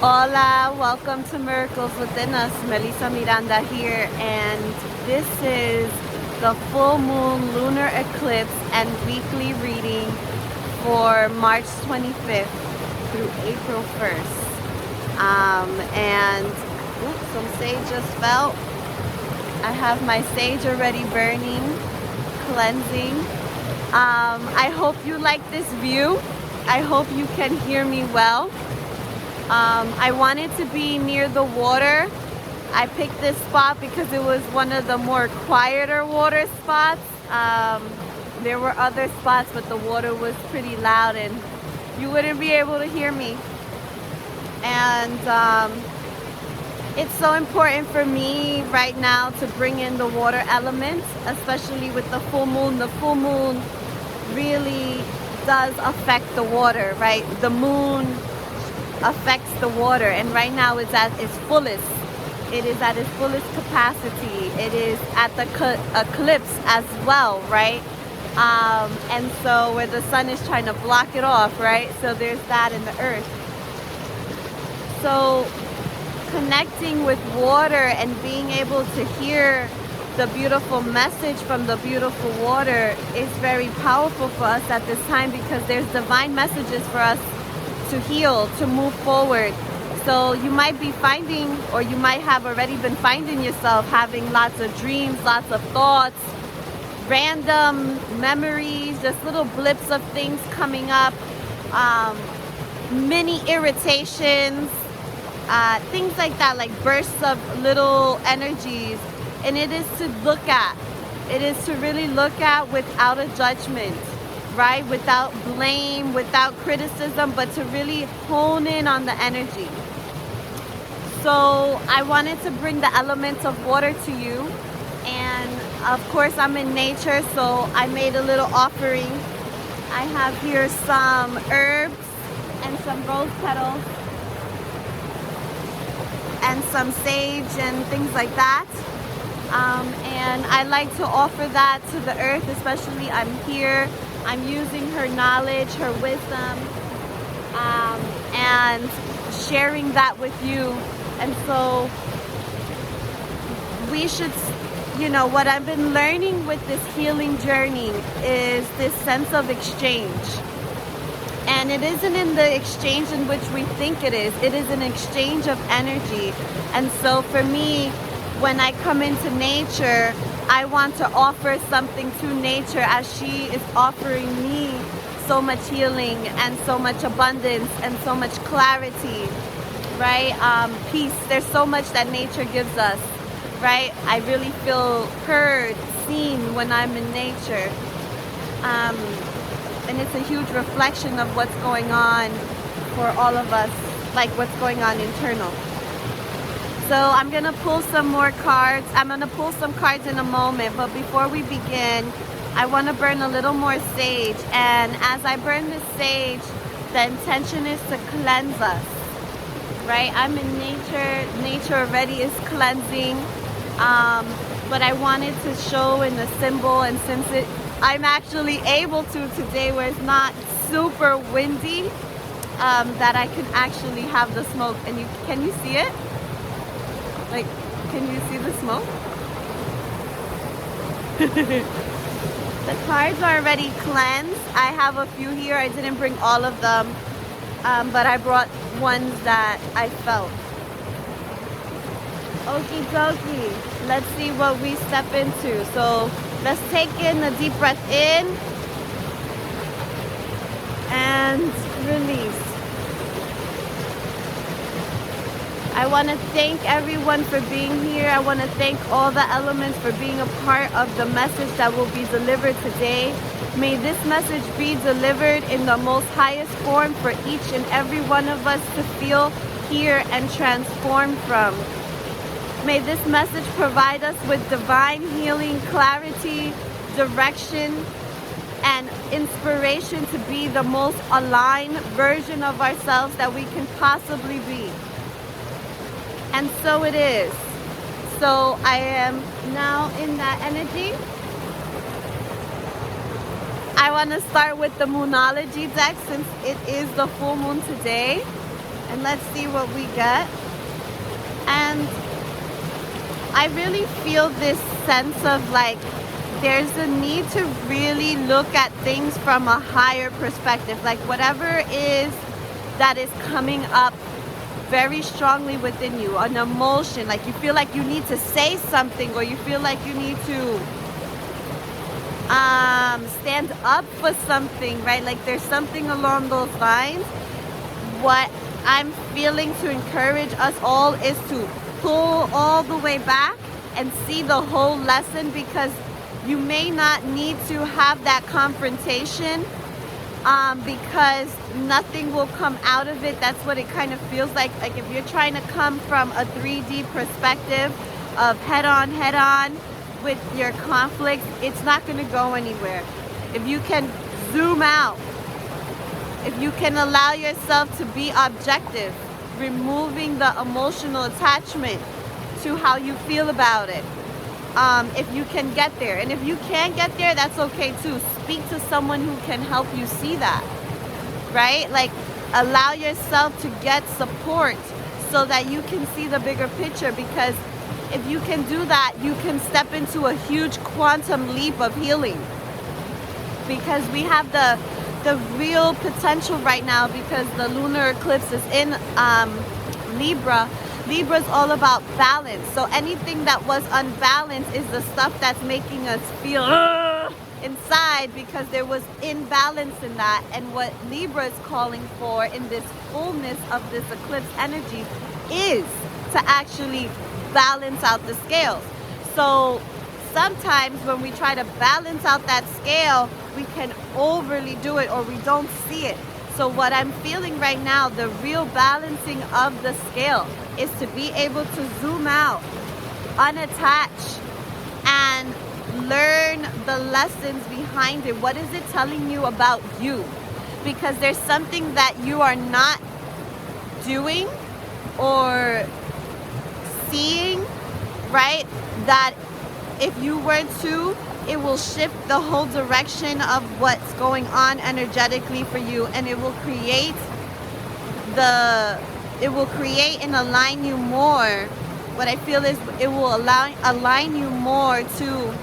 Hola, welcome to Miracles Within Us. Melissa Miranda here, and this is the full moon lunar eclipse and weekly reading for March 25th through April 1st. Some sage just fell. I have my sage already burning, cleansing. I hope you like this view. I hope you can hear me well. I wanted to be near the water. I picked this spot because it was one of the more quieter water spots. There were other spots, but the water was pretty loud and you wouldn't be able to hear me. And it's so important for me right now to bring in the water element, especially with the full moon. The full moon really does affect the water, right? The moon affects the water, and right now it's at its fullest. It is at its fullest capacity. It is at the eclipse as well, right? And so where the sun is trying to block it off, right? So there's that in the earth. So connecting with water and being able to hear the beautiful message from the beautiful water is very powerful for us at this time, because there's divine messages for us to heal, to move forward. So you might be finding, or you might have already been finding yourself having lots of dreams, lots of thoughts, random memories, just little blips of things coming up, mini irritations, things like that, like bursts of little energies. And it is to look at. It is to really look at without a judgment, right? Without blame, without criticism, but to really hone in on the energy. So I wanted to bring the elements of water to you. And of course I'm in nature, so I made a little offering. I have here some herbs and some rose petals and some sage and things like that. And I like to offer that to the earth, especially I'm here. I'm using her knowledge, her wisdom, and sharing that with you. And so we should, what I've been learning with this healing journey is this sense of exchange. And it isn't in the exchange in which we think it is. It is an exchange of energy. And so for me, when I come into nature, I want to offer something to nature as she is offering me so much healing and so much abundance and so much clarity, right? Peace. There's so much that nature gives us, right? I really feel heard, seen when I'm in nature. And it's a huge reflection of what's going on for all of us, like what's going on internal. So I'm going to pull some more cards. I'm going to pull some cards in a moment, but before we begin, I want to burn a little more sage. And as I burn this sage, the intention is to cleanse us, right? I'm in nature. Nature already is cleansing. But I wanted to show in the symbol, and since I'm actually able to today where it's not super windy, that I can actually have the smoke. And can you see it? Like, can you see the smoke? The cards are already cleansed. I have a few here. I didn't bring all of them, but I brought ones that I felt. Okie dokie. Let's see what we step into. So let's take in a deep breath in and release. I want to thank everyone for being here. I want to thank all the elements for being a part of the message that will be delivered today. May this message be delivered in the most highest form for each and every one of us to feel, hear, and transform from. May this message provide us with divine healing, clarity, direction, and inspiration to be the most aligned version of ourselves that we can possibly be. And so it is. So I am now in that energy. I want to start with the Moonology deck since it is the full moon today. And let's see what we get. And I really feel this sense of like there's a need to really look at things from a higher perspective. Like whatever it is that is coming up very strongly within you, an emotion, like you feel like you need to say something, or you feel like you need to stand up for something, right? Like there's something along those lines. What I'm feeling to encourage us all is to pull all the way back and see the whole lesson, because you may not need to have that confrontation, because nothing will come out of it. That's what it kind of feels like. Like if you're trying to come from a 3D perspective of head on with your conflicts, it's not going to go anywhere. If you can zoom out, if you can allow yourself to be objective, removing the emotional attachment to how you feel about it, if you can get there. And if you can't get there, that's okay too. Speak to someone who can help you see that, right? Like allow yourself to get support so that you can see the bigger picture, because if you can do that, you can step into a huge quantum leap of healing, because we have the real potential right now, because the lunar eclipse is in Libra. Libra is all about balance. So anything that was unbalanced is the stuff that's making us feel inside, because there was imbalance in that. And what Libra is calling for in this fullness of this eclipse energy is to actually balance out the scales. So sometimes when we try to balance out that scale, we can overly do it, or we don't see it. So what I'm feeling right now, the real balancing of the scale, is to be able to zoom out, unattach, and learn the lessons behind it. What is it telling you about you? Because there's something that you are not doing or seeing, right? That if you were to, it will shift the whole direction of what's going on energetically for you, and it will create and align you more. What I feel is it will align you more to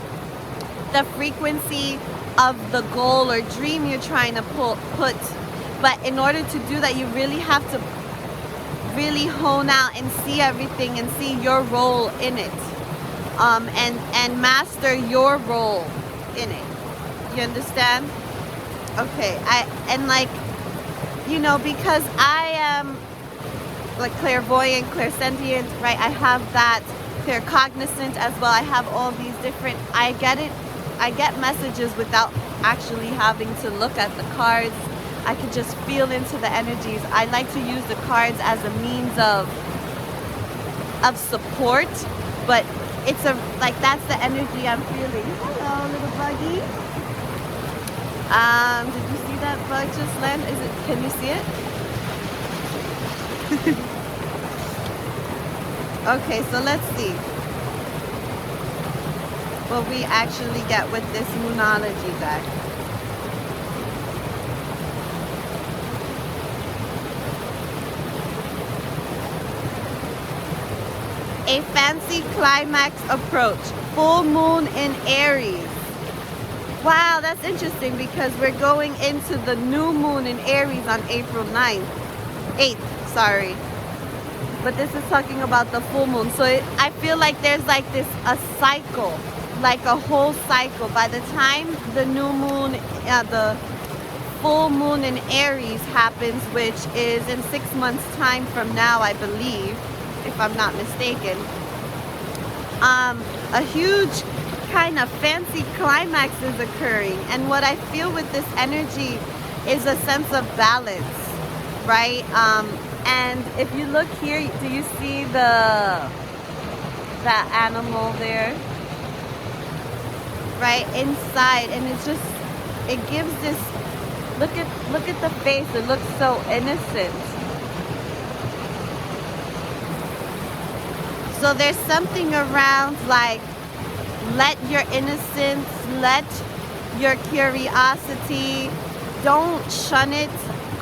the frequency of the goal or dream you're trying to put. But in order to do that, you really have to really hone out and see everything and see your role in it. And master your role in it. You understand? Okay. Because I am like clairvoyant, clairsentient, right? I have that claircognizant as well. I have all these different, I get it. I get messages without actually having to look at the cards. I could just feel into the energies. I like to use the cards as a means of support, but it's that's the energy I'm feeling. Hello, little buggy. Did you see that bug just land? Can you see it? Okay, so let's see what we actually get with this Moonology deck. A fancy climax approach. Full moon in Aries. Wow, that's interesting, because we're going into the new moon in Aries on April 8th, sorry. But this is talking about the full moon. So I feel like there's like a cycle, like a whole cycle. By the time the new moon, the full moon in Aries happens, which is in 6 months time from now, I believe, if I'm not mistaken, a huge kind of fancy climax is occurring. And what I feel with this energy is a sense of balance, right? And if you look here, do you see that animal there? Right inside, and it gives this, look at the face, it looks so innocent. So there's something around like, let your innocence, let your curiosity, don't shun it,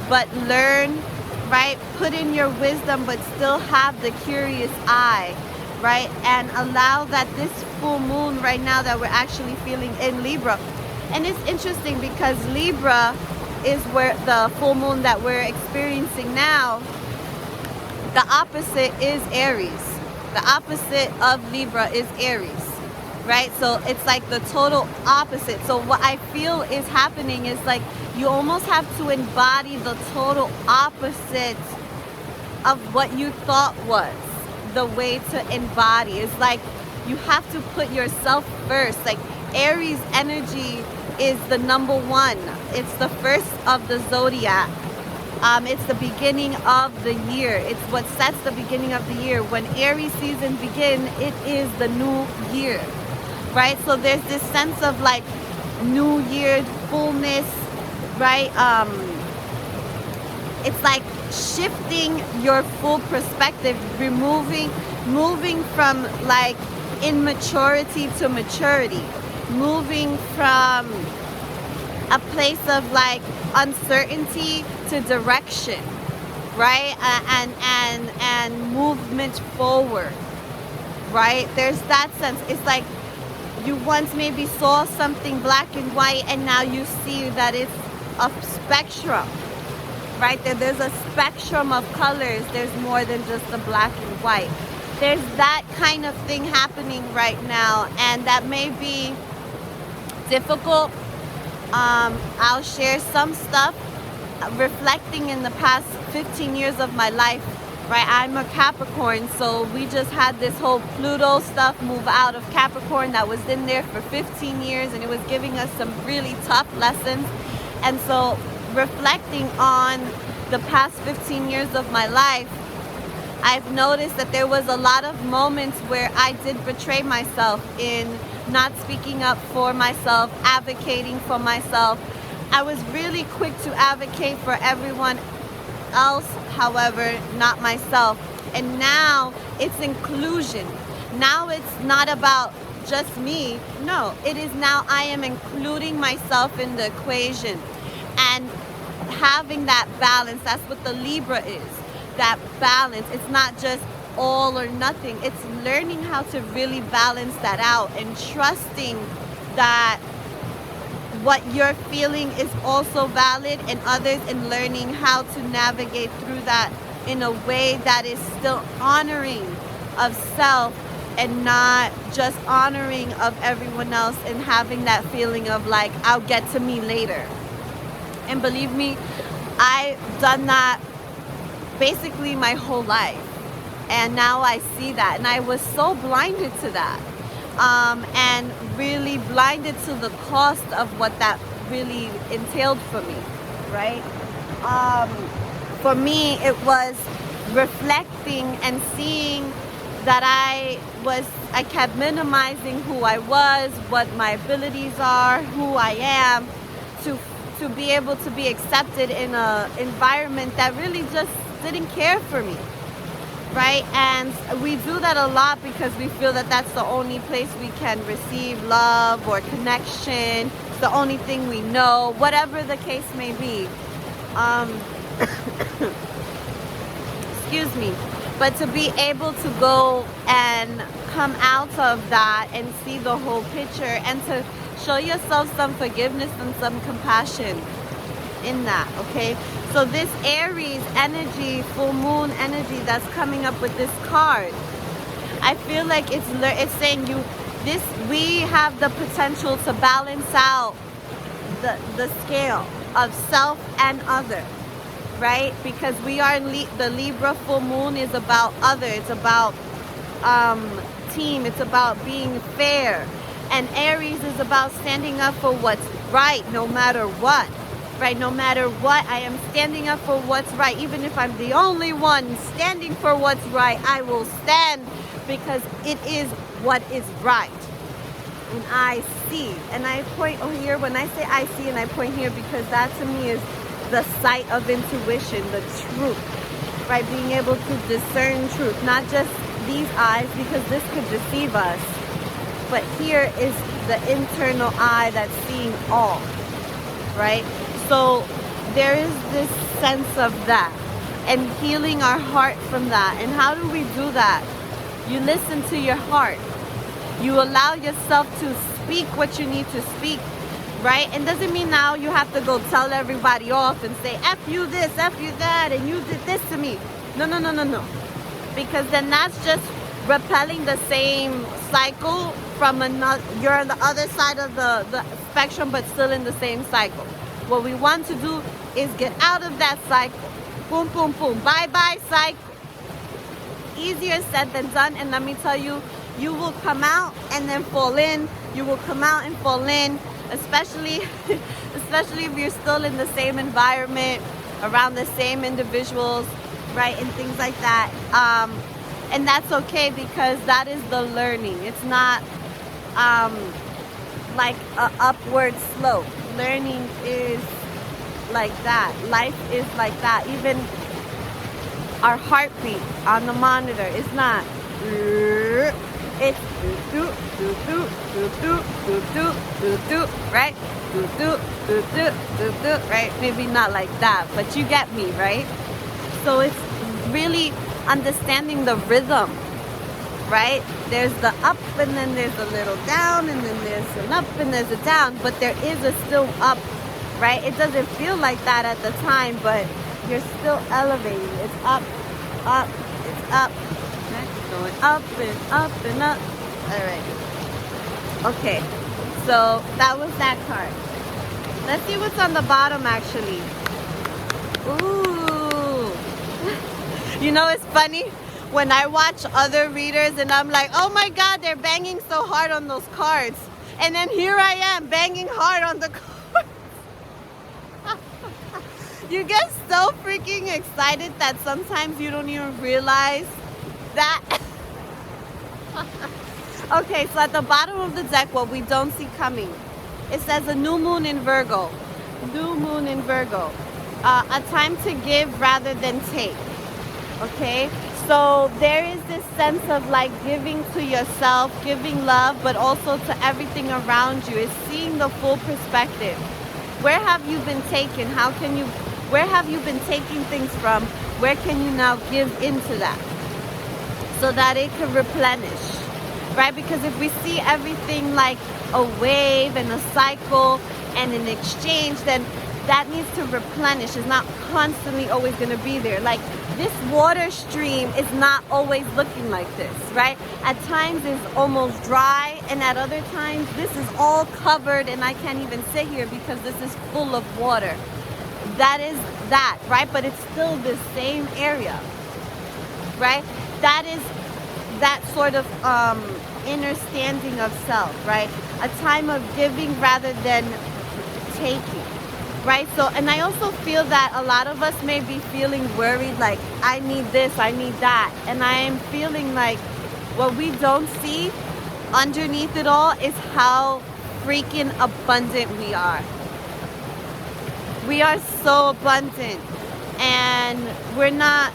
but learn right? Put in your wisdom, but still have the curious eye, right? And allow that this full moon right now that we're actually feeling in Libra. And it's interesting because Libra is where the full moon that we're experiencing now, the opposite is Aries. The opposite of Libra is Aries, right? So it's like the total opposite. So what I feel is happening is like you almost have to embody the total opposite of what you thought was the way to embody. It's like you have to put yourself first. Like Aries energy is the number one. It's the first of the zodiac. It's the beginning of the year. It's what sets the beginning of the year. When Aries season begin, it is the new year, right? So there's this sense of like new year fullness, right? It's like shifting your full perspective, moving from like immaturity to maturity, moving from a place of like uncertainty to direction, right? And movement forward, right? There's that sense. It's like you once maybe saw something black and white, and now you see that it's a spectrum, right? There's a spectrum of colors. There's more than just the black and white. There's that kind of thing happening right now, and that may be difficult. I'll share some stuff reflecting in the past 15 years of my life, right? I'm a Capricorn, so we just had this whole Pluto stuff move out of Capricorn that was in there for 15 years, and it was giving us some really tough lessons. And so reflecting on the past 15 years of my life, I've noticed that there was a lot of moments where I did betray myself in not speaking up for myself, advocating for myself. I was really quick to advocate for everyone else, however, not myself. And now it's inclusion. Now it's not about just me. No, it is now I am including myself in the equation and having that balance. That's what the Libra is, that balance. It's not just all or nothing. It's learning how to really balance that out and trusting that what you're feeling is also valid in others, and learning how to navigate through that in a way that is still honoring of self and not just honoring of everyone else, and having that feeling of like, I'll get to me later. And believe me, I've done that basically my whole life. And now I see that, and I was so blinded to that, and really blinded to the cost of what that really entailed for me, right? For me, it was reflecting and seeing that I kept minimizing who I was, what my abilities are, who I am, to be able to be accepted in an environment that really just didn't care for me. Right? And we do that a lot because we feel that that's the only place we can receive love or connection. It's the only thing we know, whatever the case may be. Excuse me. But to be able to go and come out of that and see the whole picture, and to show yourself some forgiveness and some compassion in that, okay? So this Aries energy, full moon energy that's coming up with this card, I feel like it's saying we have the potential to balance out the scale of self and other, right? Because we are the Libra full moon is about other. It's about team. It's about being fair. And Aries is about standing up for what's right, no matter what. Right, no matter what, I am standing up for what's right. Even if I'm the only one standing for what's right, I will stand because it is what is right. And I see, and I point here, when I say I see and I point here, because that to me is the sight of intuition, the truth, right? Being able to discern truth, not just these eyes, because this could deceive us, but here is the internal eye that's seeing all, right? So there is this sense of that. and healing our heart from that. And how do we do that? You listen to your heart. You allow yourself to speak what you need to speak, right? And doesn't mean now you have to go tell everybody off and say, F you this, F you that, and you did this to me. No, no, no, no, no. Because then that's just repelling the same cycle from another. You're on the other side of the spectrum, but still in the same cycle. What we want to do is get out of that cycle. Boom, boom, boom. Bye-bye cycle. Easier said than done. And let me tell you, you will come out and then fall in. You will come out and fall in, especially if you're still in the same environment, around the same individuals, right, and things like that. And that's okay, because that is the learning. It's not like an upward slope. Learning is like that. Life is like that. Even our heartbeat on the monitor is not. It's do do do do do do do do do, right? Do do do do do do, right? Maybe not like that, but you get me, right? So it's really understanding the rhythm, right? There's the up, and then there's a little down, and then there's an up and there's a down, but there is a still up, right? It doesn't feel like that at the time, but you're still elevating. It's up, up, it's up, right? Going up and up and up. All right. Okay, so that was that card. Let's see what's on the bottom, actually. Ooh. You know, it's funny when I watch other readers and I'm like, oh my God, they're banging so hard on those cards. And then here I am banging hard on the cards. You get so freaking excited that sometimes you don't even realize that. Okay, so at the bottom of the deck, what we don't see coming, it says a new moon in Virgo. New moon in Virgo. A time to give rather than take. Okay, so there is this sense of like giving to yourself, giving love, but also to everything around you. It's seeing the full perspective. Where have you been taken? Where have you been taking things from? Where can you now give into that so that it can replenish, right? Because if we see everything like a wave and a cycle and an exchange, then that needs to replenish. It's not constantly always going to be there. Like this water stream is not always looking like this, right? At times it's almost dry, and at other times this is all covered and I can't even sit here because this is full of water. That is that, right? But it's still the same area, right? That is that sort of inner standing of self, right? A time of giving rather than taking. Right? So, and I also feel that a lot of us may be feeling worried, like, I need this, I need that. And I am feeling like what we don't see underneath it all is how freaking abundant we are. We are so abundant. And we're not,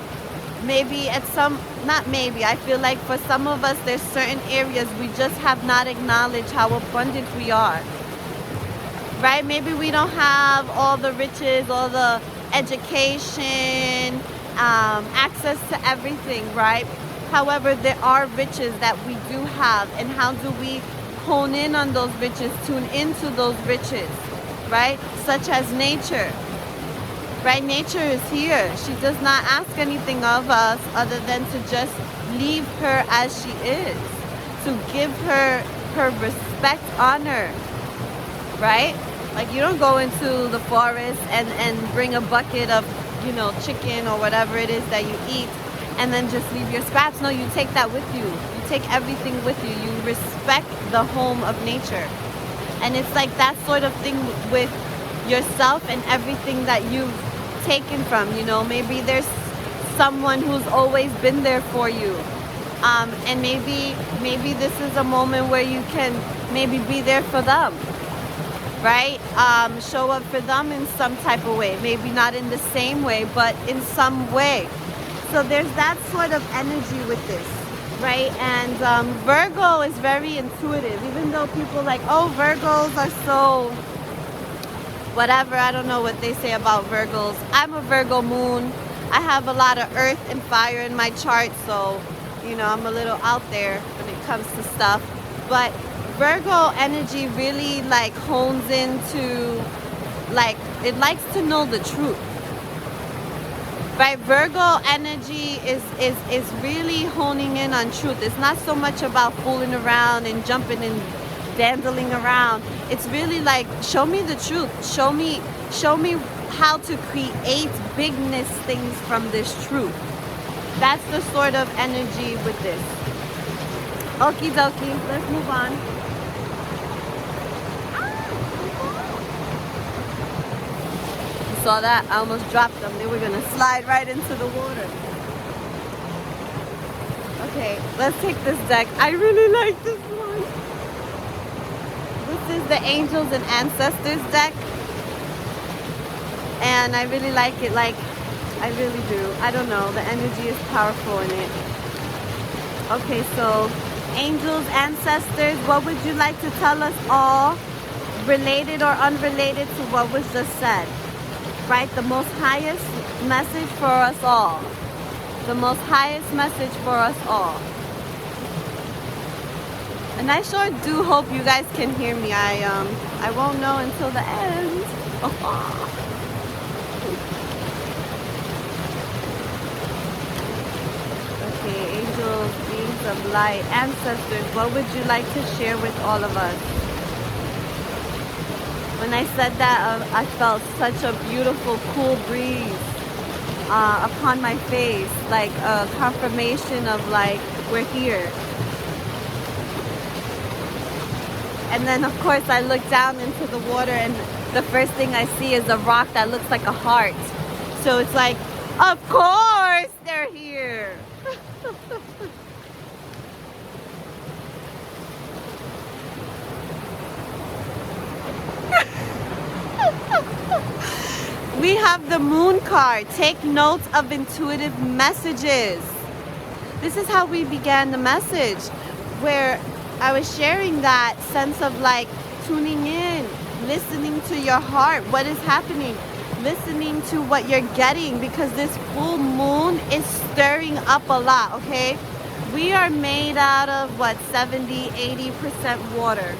maybe at some, not maybe, I feel like for some of us, there's certain areas we just have not acknowledged how abundant we are. Right? Maybe we don't have all the riches, all the education, access to everything, right? However, there are riches that we do have, and how do we hone in on those riches, tune into those riches, right? Such as nature, right? Nature is here. She does not ask anything of us other than to just leave her as she is, to give her her respect, honor, right? Like you don't go into the forest and bring a bucket of, you know, chicken or whatever it is that you eat and then just leave your scraps. No, you take that with you. You take everything with you. You respect the home of nature. And it's like that sort of thing with yourself and everything that you've taken from, you know. Maybe there's someone who's always been there for you. And maybe this is a moment where you can maybe be there for them. Right? Show up for them in some type of way. Maybe not in the same way, but in some way. So there's that sort of energy with this, right? And Virgo is very intuitive, even though people are like, oh, Virgos are so whatever. I don't know what they say about Virgos. I'm a Virgo moon. I have a lot of earth and fire in my chart, so, you know, I'm a little out there when it comes to stuff. But Virgo energy really like hones into, like, it likes to know the truth. Right? Virgo energy is really honing in on truth. It's not so much about fooling around and jumping and dandling around. It's really like, show me the truth. Show me how to create bigness things from this truth. That's the sort of energy with this. Okie dokie, let's move on. Saw that? I almost dropped them. They were gonna slide right into the water. Okay, let's take this deck. I really like this one. This is the Angels and Ancestors deck. And I really like it. Like, I really do. I don't know. The energy is powerful in it. Okay, so Angels, Ancestors, what would you like to tell us all, related or unrelated to what was just said? Right? The most highest message for us all. The most highest message for us all. And I sure do hope you guys can hear me. I won't know until the end. Okay, angels, beings of light, ancestors, what would you like to share with all of us? When I said that, I felt such a beautiful, cool breeze upon my face, like a confirmation of like, we're here. And then of course I look down into the water and the first thing I see is a rock that looks like a heart. So it's like, of course they're here. We have the Moon card. Take note of intuitive messages. This is how we began the message, where I was sharing that sense of like tuning in, listening to your heart, what is happening, listening to what you're getting, because this full moon is stirring up a lot, okay? We are made out of what, 70-80% water,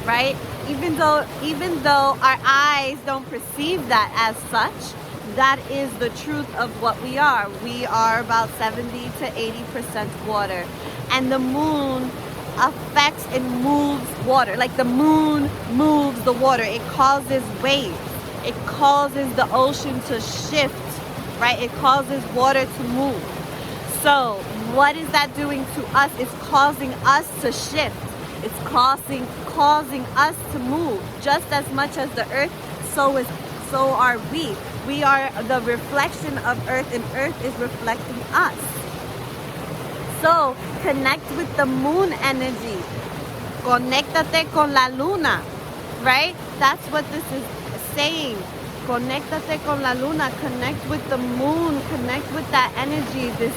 right? Even though our eyes don't perceive that as such, that is the truth of what we are. We are about 70-80% water. And the moon affects and moves water. Like the moon moves the water. It causes waves. It causes the ocean to shift, right? It causes water to move. So what is that doing to us? It's causing us to shift. It's causing us to move. Just as much as the earth, so are we. We are the reflection of earth, and earth is reflecting us. So connect with the moon energy. Conéctate con la luna, right? That's what this is saying. Conéctate con la luna. Connect with the moon. Connect with that energy. This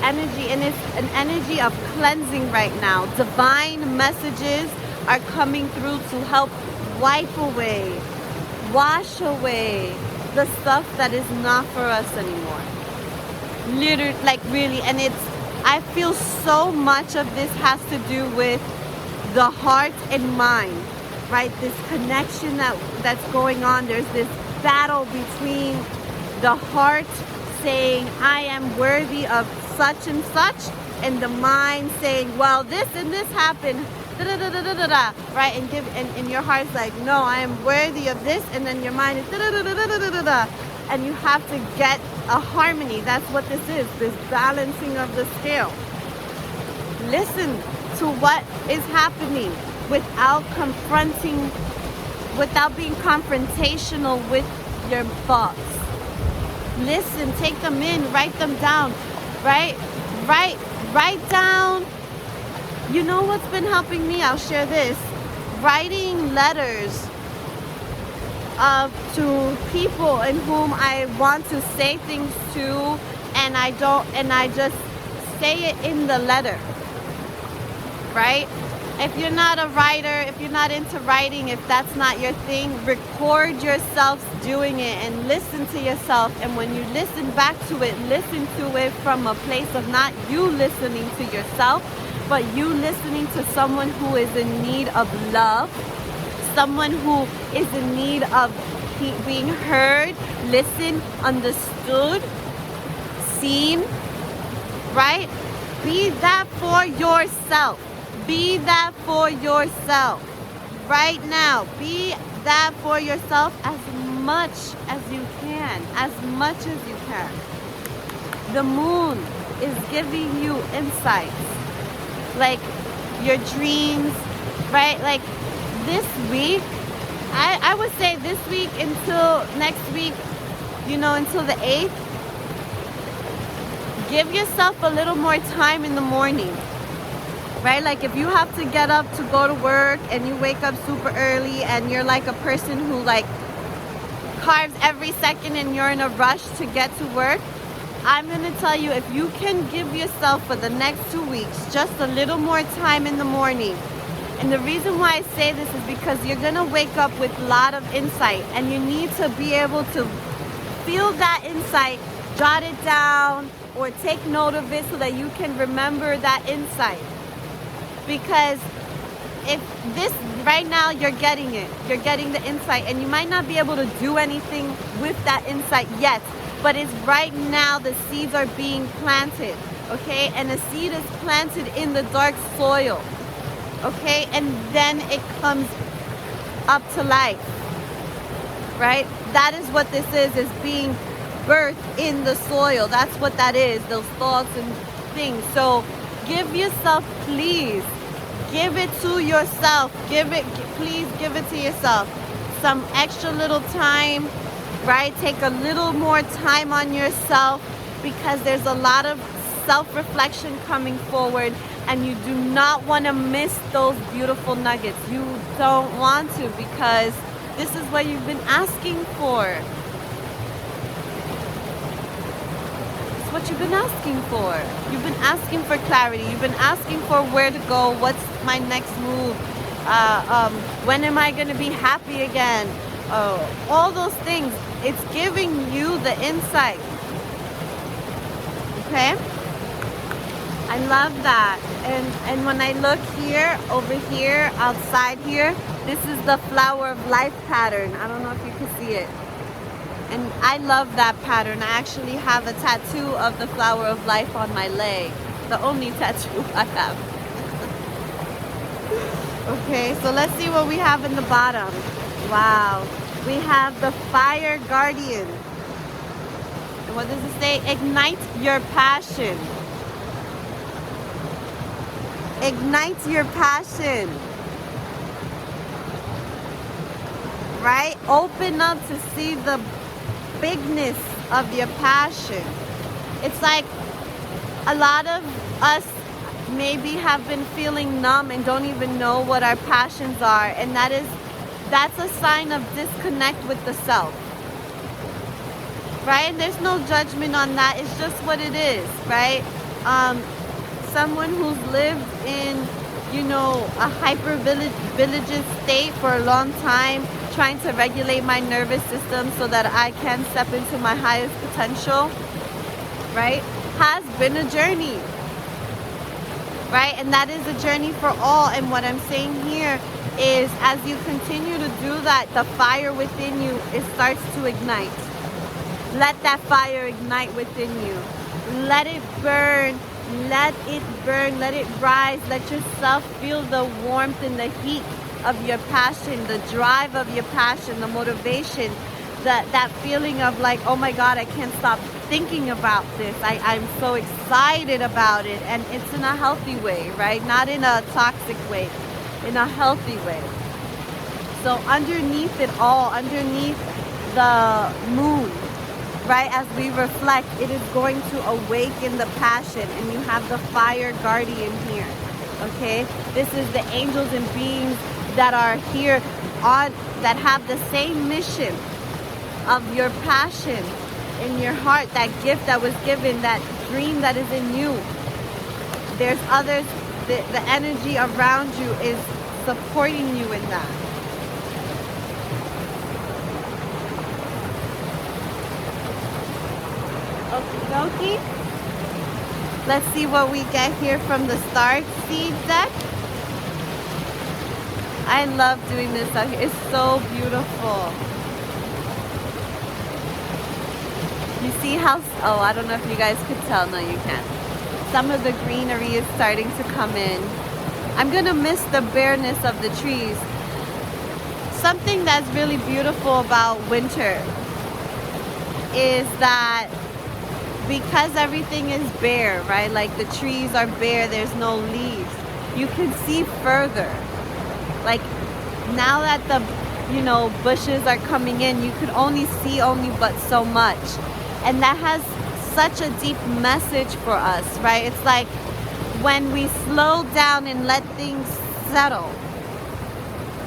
energy, and it's an energy of cleansing right now. Divine messages are coming through to help wipe away, wash away the stuff that is not for us anymore. Literally, like really, and I feel so much of this has to do with the heart and mind, right? This connection that's going on. There's this battle between the heart saying, I am worthy of such and such, and the mind saying, well, this and this happened, right? And your heart's like, no, I am worthy of this, and then your mind is and you have to get a harmony. That's what this is, this balancing of the scale. Listen to what is happening without being confrontational with your thoughts. Listen, take them in, write them down, right? Write down. You know what's been helping me? I'll share this. Writing letters to people in whom I want to say things to, and I just say it in the letter, right? If you're not a writer, if you're not into writing, if that's not your thing, record yourselves doing it and listen to yourself. And when you listen back to it, listen to it from a place of not you listening to yourself, but you listening to someone who is in need of love, someone who is in need of being heard, listened, understood, seen, right? Be that for yourself. Be that for yourself right now. Be that for yourself as much as you can. As much as you can. The moon is giving you insights. Like your dreams, right? Like this week, I would say this week until next week, you know, until the 8th, give yourself a little more time in the morning. Right? Like if you have to get up to go to work and you wake up super early and you're like a person who like carves every second and you're in a rush to get to work, I'm going to tell you, if you can give yourself for the next 2 weeks just a little more time in the morning. And the reason why I say this is because you're going to wake up with a lot of insight and you need to be able to feel that insight, jot it down or take note of it so that you can remember that insight. Because if this right now, you're getting it, you're getting the insight, and you might not be able to do anything with that insight yet, but it's right now the seeds are being planted, okay? And the seed is planted in the dark soil, okay? And then it comes up to life, right? That is what this is being birthed in the soil. That's what that is, those thoughts and things. So give yourself, please, give it to yourself. Please give it to yourself. Some extra little time, right? Take a little more time on yourself because there's a lot of self-reflection coming forward and you do not want to miss those beautiful nuggets. You don't want to because this is what you've been asking for. What you've been asking for. You've been asking for clarity. You've been asking for where to go. What's my next move? When am I going to be happy again? All those things. It's giving you the insight. Okay? I love that. And when I look here, over here, outside here, this is the flower of life pattern. I don't know if you can see it. And I love that pattern. I actually have a tattoo of the flower of life on my leg. The only tattoo I have. Okay, so let's see what we have in the bottom. Wow. We have the fire guardian. And what does it say? Ignite your passion. Ignite your passion. Right? Open up to see the bigness of your passion. It's like a lot of us maybe have been feeling numb and don't even know what our passions are, and that's a sign of disconnect with the self, right? And there's no judgment on that. It's just what it is, right? Someone who's lived in, you know, a hyper villages state for a long time, trying to regulate my nervous system so that I can step into my highest potential, right, has been a journey, right? And that is a journey for all. And what I'm saying here is, as you continue to do that, the fire within you, it starts to ignite. Let that fire ignite within you. Let it burn. Let it burn. Let it rise. Let yourself feel the warmth and the heat of your passion, the drive of your passion, the motivation, that feeling of like, oh my God, I can't stop thinking about this. I'm so excited about it. And it's in a healthy way, right? Not in a toxic way, in a healthy way. So underneath it all, underneath the moon, right, as we reflect, it is going to awaken the passion. And you have the fire guardian here, okay? This is the angels and beings that are here that have the same mission of your passion in your heart, that gift that was given, that dream that is in you. There's others the energy around you is supporting you in that. Okie dokie. Let's see what we get here from the star seed deck. I love doing this out here. It's so beautiful. You see how, oh, I don't know if you guys could tell. No, you can't. Some of the greenery is starting to come in. I'm gonna miss the bareness of the trees. Something that's really beautiful about winter is that because everything is bare, right? Like the trees are bare, there's no leaves. You can see further. Like now that the, you know, bushes are coming in, you could only see but so much. And that has such a deep message for us, right? It's like when we slow down and let things settle,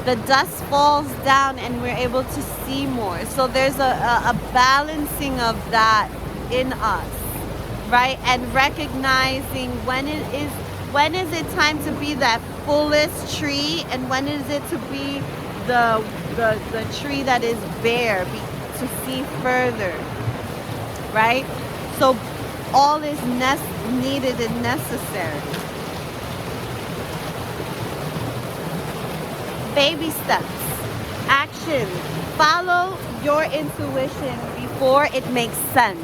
the dust falls down and we're able to see more. So there's a balancing of that in us, right? And recognizing when is it time to be that fullest tree, and when is it to be the tree that is bare, to see further, right? So all is needed and necessary. Baby steps, action. Follow your intuition before it makes sense.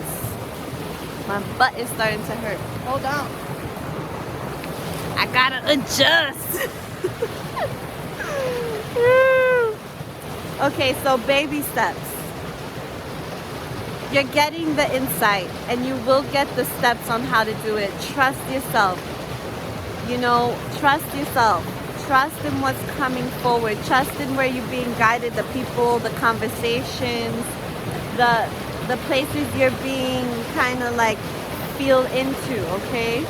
My butt is starting to hurt. Hold on. I gotta adjust. Okay, so baby steps. You're getting the insight, and you will get the steps on how to do it. Trust yourself. You know, trust yourself. Trust in what's coming forward. Trust in where you're being guided, the people, the conversations, the places you're being kind of like feel into, okay?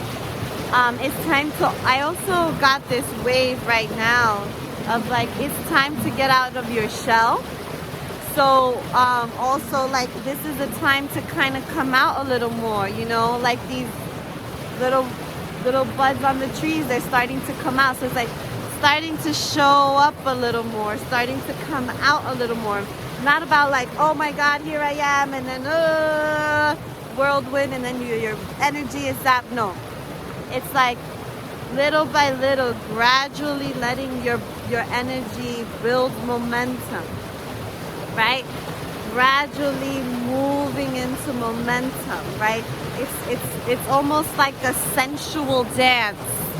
It's time to, I also got this wave right now of like, it's time to get out of your shell. So also like this is a time to kind of come out a little more, you know, like these little buds on the trees, they're starting to come out. So it's like starting to show up a little more, starting to come out a little more. Not about like, oh my God, here I am, and then whirlwind, and then your energy is zapped. No, it's like little by little, gradually letting your energy build momentum, right? Gradually moving into momentum, right? It's almost like a sensual dance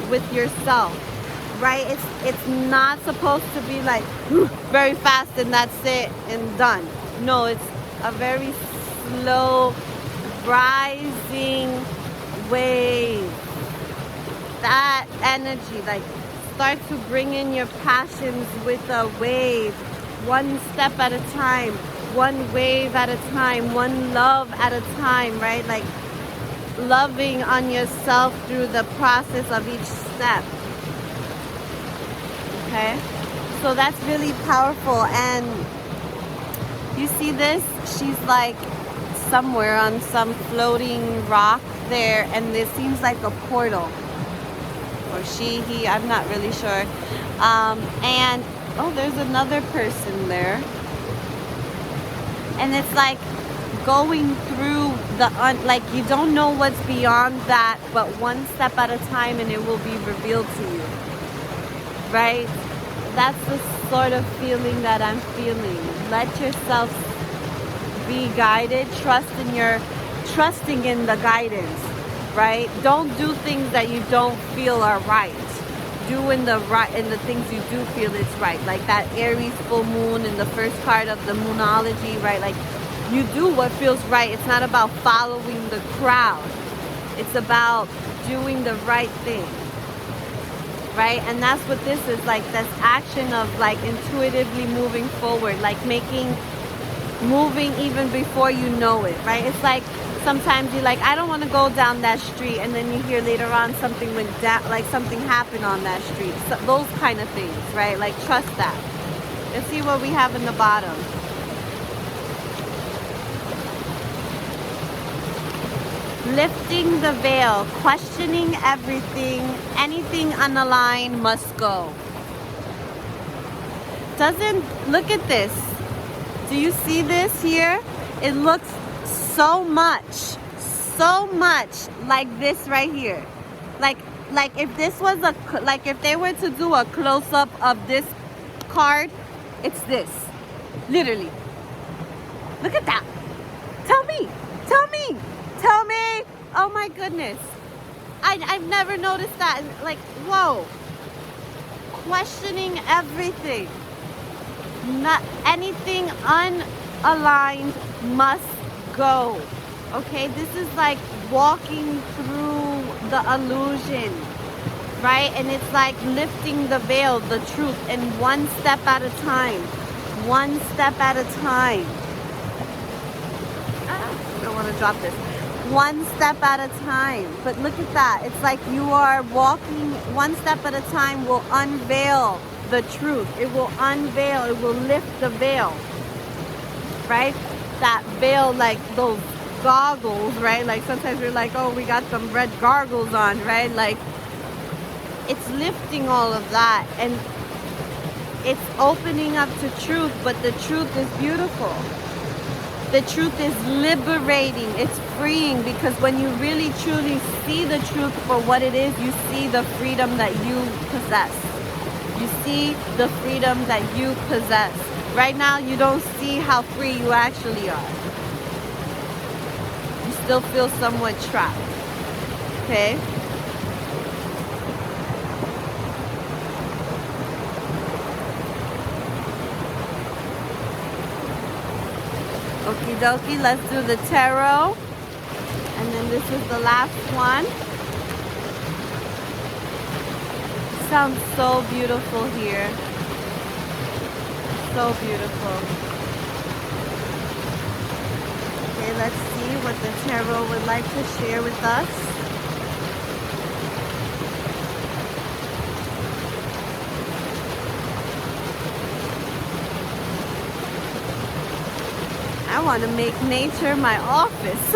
with yourself, right? It's not supposed to be like very fast and that's it and done. No, it's a very slow rising wave. That energy, like start to bring in your passions with a wave, one step at a time, one wave at a time, one love at a time, right? Like loving on yourself through the process of each step. Okay, so that's really powerful. And you see this, she's like somewhere on some floating rock there, and this seems like a portal, or he, I'm not really sure. And oh, there's another person there, and it's like going through like you don't know what's beyond that, but one step at a time and it will be revealed to you, right? That's the sort of feeling that I'm feeling. Let yourself be guided, trusting in the guidance, right? Don't do things that you don't feel are right. Doing the things you do feel is right, like that Aries full moon in the first card of the moonology, right? Like you do what feels right. It's not about following the crowd. It's about doing the right thing, right? And that's what this is like, this action of like intuitively moving forward, like moving even before you know it, right? It's like sometimes you're like, I don't want to go down that street, and then you hear later on something went down, like something happened on that street. So those kind of things, right? Like trust that. Let's see what we have in the bottom. Lifting the veil, questioning everything, anything unaligned must go. Look at this. Do you see this here? It looks so much like this right here. Like if this was if they were to do a close-up of this card, it's this. Literally. Look at that. Tell me. Oh my goodness. I've never noticed that. Like, whoa. Questioning everything. Not anything unaligned must go. Okay, this is like walking through the illusion, right? And it's like lifting the veil, the truth, and one step at a time. One step at a time. I don't want to drop this. One step at a time. But look at that. It's like you are walking one step at a time will unveil the truth. It will unveil. It will lift the veil. Right? That veil, like those goggles, right? Like sometimes we're like, oh, we got some red goggles on, right? Like it's lifting all of that and it's opening up to truth, but the truth is beautiful. The truth is liberating. It's freeing, because when you really truly see the truth for what it is, you see the freedom that you possess. You see the freedom that you possess. Right now, you don't see how free you actually are. You still feel somewhat trapped. Okay? Okie dokie, let's do the tarot. And then this is the last one. Sounds so beautiful here. So beautiful. Okay, let's see what the tarot would like to share with us. I want to make nature my office.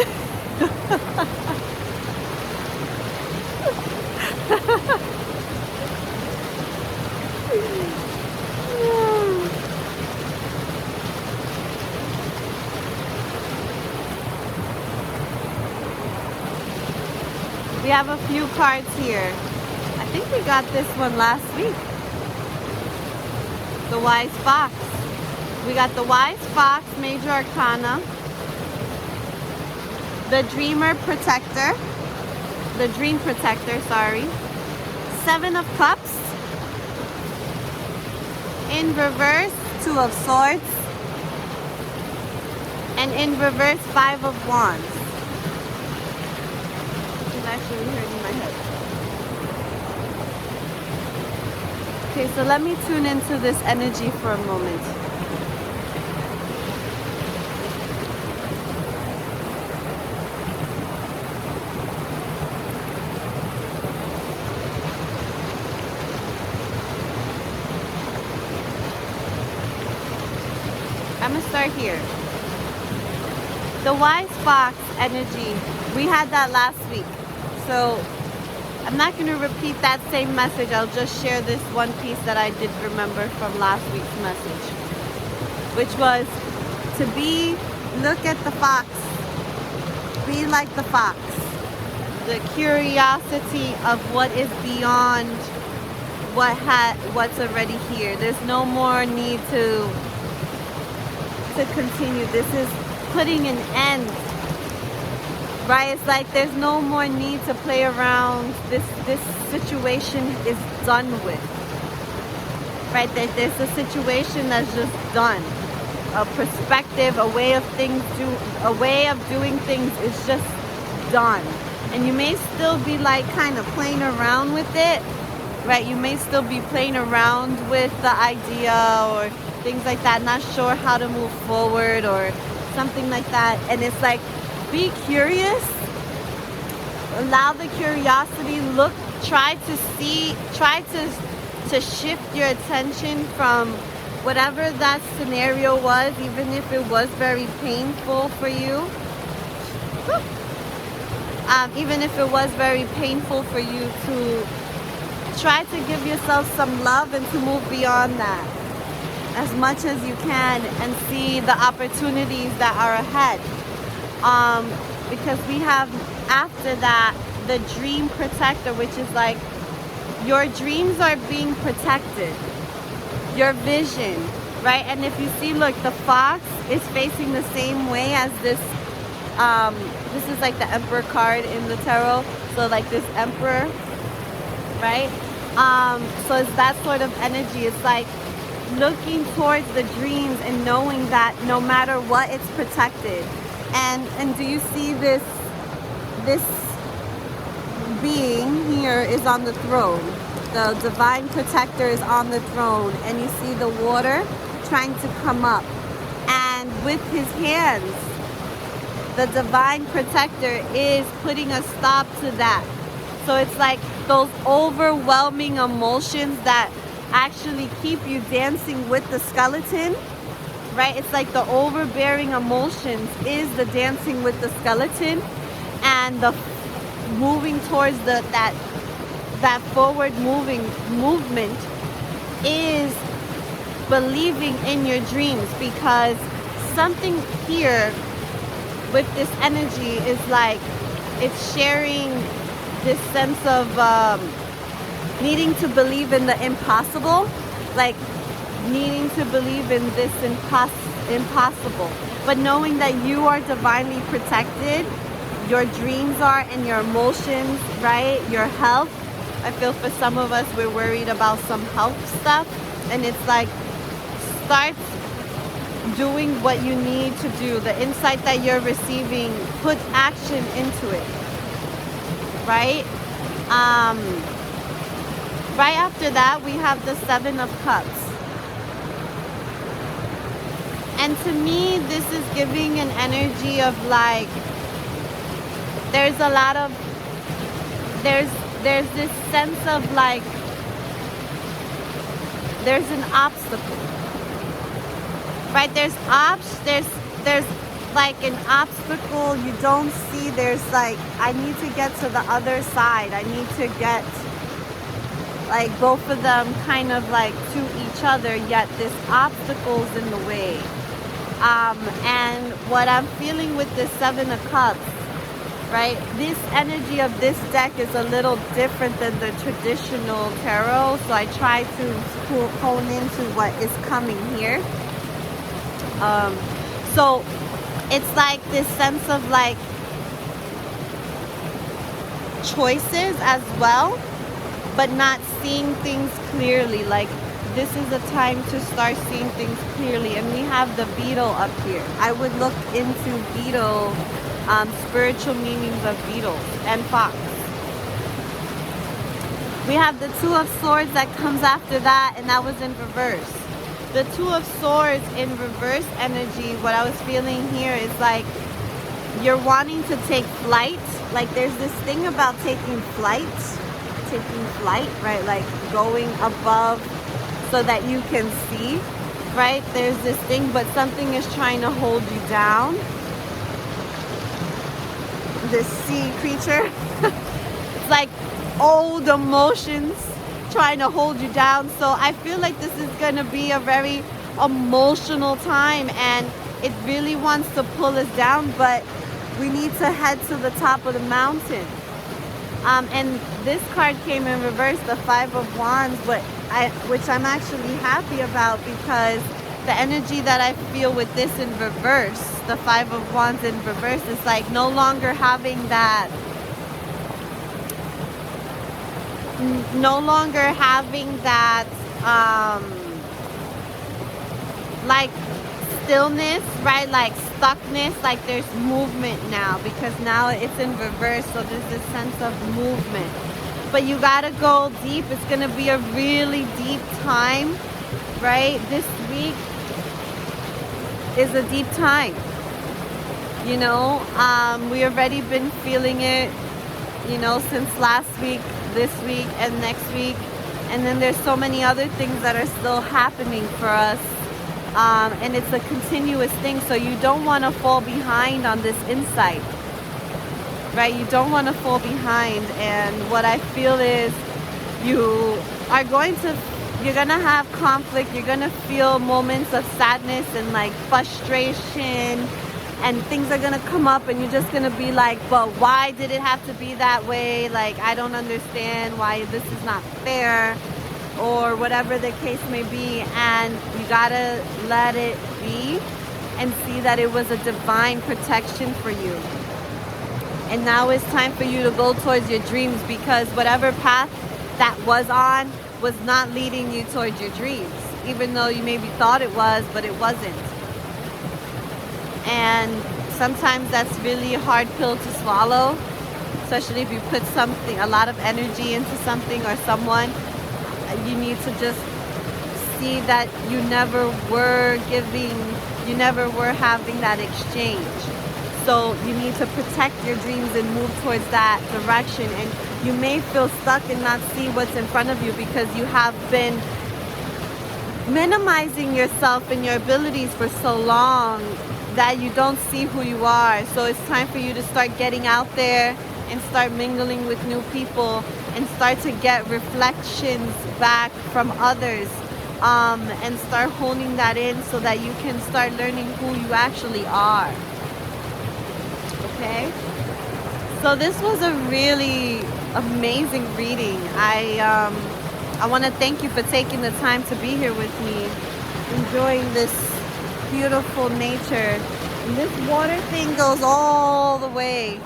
We have a few cards here. I think we got this one last week. The Wise Fox. We got the Wise Fox, Major Arcana. The Dreamer Protector. The Dream Protector, sorry. Seven of Cups. In reverse, Two of Swords. And in reverse, Five of Wands. It's actually hurting my head. Okay, so let me tune into this energy for a moment. I'm gonna start here. The Wise Fox energy, we had that last week. So I'm not gonna repeat that same message. I'll just share this one piece that I did remember from last week's message, which was to look at the fox, be like the fox. The curiosity of what is beyond what's already here. There's no more need to continue. This is putting an end, right? It's like there's no more need to play around. This situation is done with, right? That there's a situation that's just done. A perspective, a way of doing things is just done. And you may still be like kind of playing around with it, right? You may still be playing around with the idea or things like that, not sure how to move forward or something like that. And it's like, be curious, allow the curiosity, try to shift your attention from whatever that scenario was, even if it was very painful for you. even if it was very painful for you, to try to give yourself some love and to move beyond that as much as you can and see the opportunities that are ahead. Because we have after that the dream protector, which is like your dreams are being protected, your vision, right? And if you see, look, the fox is facing the same way as this. This is like the emperor card in the tarot, so like this emperor, right? So it's that sort of energy. It's like looking towards the dreams and knowing that no matter what, it's protected. And do you see this being here is on the throne? The divine protector is on the throne, and you see the water trying to come up, and with his hands the divine protector is putting a stop to that. So it's like those overwhelming emotions that actually keep you dancing with the skeleton, right? It's like the overbearing emotions is the dancing with the skeleton, and the moving towards that forward movement is believing in your dreams, because something here with this energy is like it's sharing this sense of needing to believe in the impossible, like needing to believe in this impossible, but knowing that you are divinely protected, your dreams are, and your emotions, right? Your health. I feel for some of us, we're worried about some health stuff, and it's like start doing what you need to do. The insight that you're receiving, put action into it, right? Right after that, we have the Seven of Cups. And to me, this is giving an energy of like, there's a lot of, there's this sense of like, there's an obstacle, right? There's like an obstacle you don't see. There's like, I need to get to the other side. I need to get like both of them kind of like to each other, yet this obstacle's in the way. And what I'm feeling with this Seven of Cups, right? This energy of this deck is a little different than the traditional tarot, so I try to hone into what is coming here. So it's like this sense of like choices as well, but not seeing things clearly. Like this is a time to start seeing things clearly. And we have the beetle up here. I would look into beetle, spiritual meanings of beetles and fox. We have the Two of Swords that comes after that, and that was in reverse. The Two of Swords in reverse energy, what I was feeling here is like you're wanting to take flight. Like there's this thing about taking flight, right? Like going above so that you can see, right? There's this thing, but something is trying to hold you down. This sea creature. It's like old emotions trying to hold you down. So I feel like this is going to be a very emotional time, and it really wants to pull us down, but we need to head to the top of the mountain. And this card came in reverse, the Five of Wands, which I'm actually happy about, because the energy that I feel with this in reverse, the Five of Wands in reverse, is like no longer having that, like stillness, right? Like stuckness, like there's movement now, because now it's in reverse, so there's this sense of movement. But you gotta go deep. It's gonna be a really deep time, right? This week is a deep time, you know. We already been feeling it, you know, since last week, this week, and next week, and then there's so many other things that are still happening for us, and it's a continuous thing, so you don't want to fall behind on this insight. right? You don't want to fall behind. And what I feel is you are going to, you're gonna have conflict, you're gonna feel moments of sadness and like frustration, and things are gonna come up and you're just gonna be like, but why did it have to be that way? Like, I don't understand why this is not fair, or whatever the case may be. And you gotta let it be and see that it was a divine protection for you. And now it's time for you to go towards your dreams, because whatever path that was on was not leading you towards your dreams, even though you maybe thought it was, but it wasn't. And sometimes that's really a hard pill to swallow, especially if you put something, a lot of energy into something or someone. You need to just see that you never were giving, you never were having that exchange. So you need to protect your dreams and move towards that direction. And you may feel stuck and not see what's in front of you because you have been minimizing yourself and your abilities for so long that you don't see who you are. So it's time for you to start getting out there and start mingling with new people and start to get reflections back from others, and start honing that in so that you can start learning who you actually are. Okay? So this was a really amazing reading. I want to thank you for taking the time to be here with me, enjoying this beautiful nature. And this water thing goes all the way.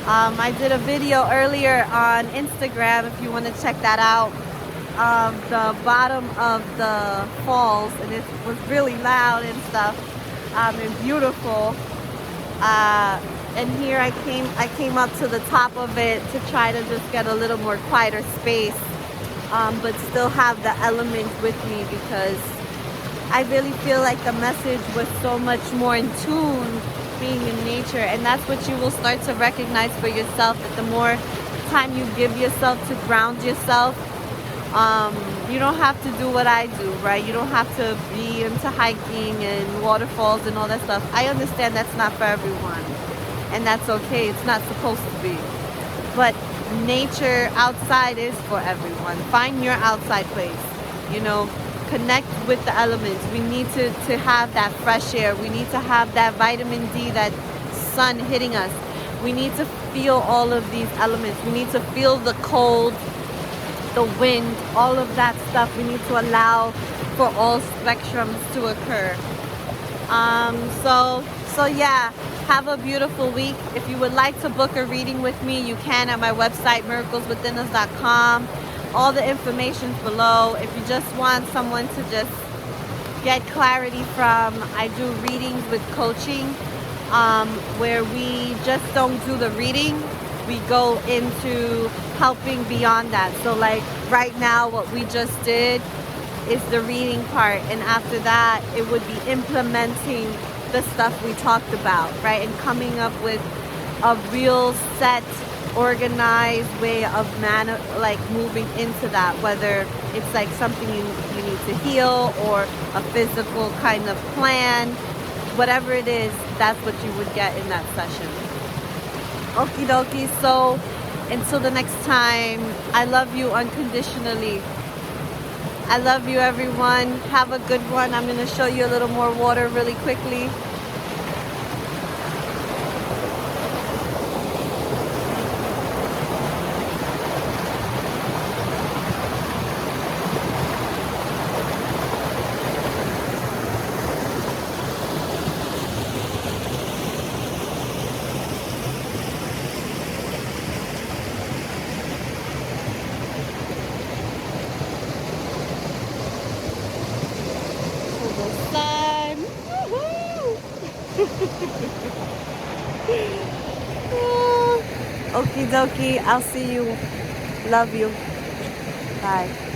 I did a video earlier on Instagram, if you want to check that out, of the bottom of the falls, and it was really loud and stuff, and beautiful. And here I came up to the top of it to try to just get a little more quieter space, but still have the elements with me, because I really feel like the message was so much more in tune being in nature. And that's what you will start to recognize for yourself, that the more time you give yourself to ground yourself, you don't have to do what I do, right? You don't have to be into hiking and waterfalls and all that stuff. I understand that's not for everyone, and that's okay. It's not supposed to be. But nature outside is for everyone. Find your outside place, you know. Connect with the elements. We need to have that fresh air. We need to have that vitamin D, that sun hitting us. We need to feel all of these elements. We need to feel the cold, the wind, all of that stuff. We need to allow for all spectrums to occur. So yeah, have a beautiful week. If you would like to book a reading with me, you can at my website, miracleswithinus.com. All the information's below. If you just want someone to just get clarity from, I do readings with coaching, where we just don't do the reading. We go into helping beyond that. So like right now, what we just did is the reading part. And after that, it would be implementing the stuff we talked about, right? And coming up with a real set, organized way of moving into that, whether it's like something you need to heal, or a physical kind of plan, whatever it is, that's what you would get in that session. Okie dokie. So until the next time, I love you unconditionally. I love you, everyone. Have a good one. I'm going to show you a little more water really quickly. Okie dokie. I'll see you. Love you. Bye.